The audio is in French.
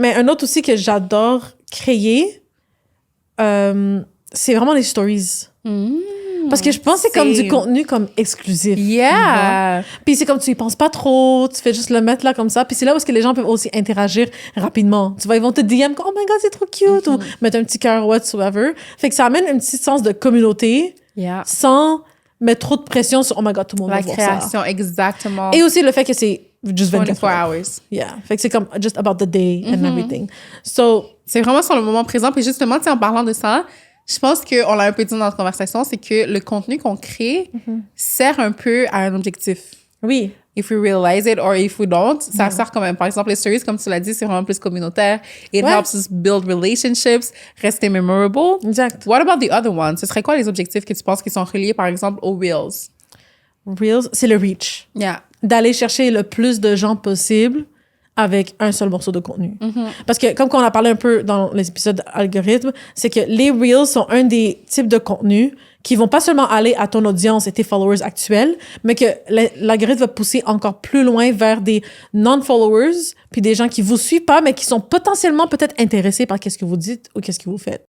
Mais un autre aussi que j'adore créer, c'est vraiment les stories. Parce que je pense que c'est comme du contenu comme exclusif. Yeah! Puis c'est comme tu y penses pas trop, tu fais juste le mettre là comme ça. Puis c'est là où est-ce que les gens peuvent aussi interagir rapidement. Tu vois, ils vont te DM comme « Oh my God, c'est trop cute! Ou mettre un petit cœur whatsoever. Fait que ça amène un petit sens de communauté sans mettre trop de pression sur « Oh my God, tout le monde va voir ça. » La création, exactement. Et aussi le fait que c'est juste 24 hours. Yeah. Fait que c'est comme just about the day and everything. So, c'est vraiment sur le moment présent. Puis justement, tu sais, en parlant de ça, je pense qu'on l'a un peu dit dans notre conversation, c'est que le contenu qu'on crée sert un peu à un objectif. Oui. If we realize it or if we don't, ça sert quand même. Par exemple, les stories, comme tu l'as dit, c'est vraiment plus communautaire. It helps us build relationships, rester memorable. Exact. What about the other ones? Ce serait quoi les objectifs que tu penses qui sont reliés, par exemple, aux Reels? Reels, c'est le reach. Yeah. D'aller chercher le plus de gens possible avec un seul morceau de contenu. Parce que, comme on a parlé un peu dans les épisodes algorithmes, c'est que les Reels sont un des types de contenus qui vont pas seulement aller à ton audience et tes followers actuels, mais que l'algorithme va pousser encore plus loin vers des non-followers, puis des gens qui vous suivent pas, mais qui sont potentiellement peut-être intéressés par qu'est-ce que vous dites ou qu'est-ce que vous faites.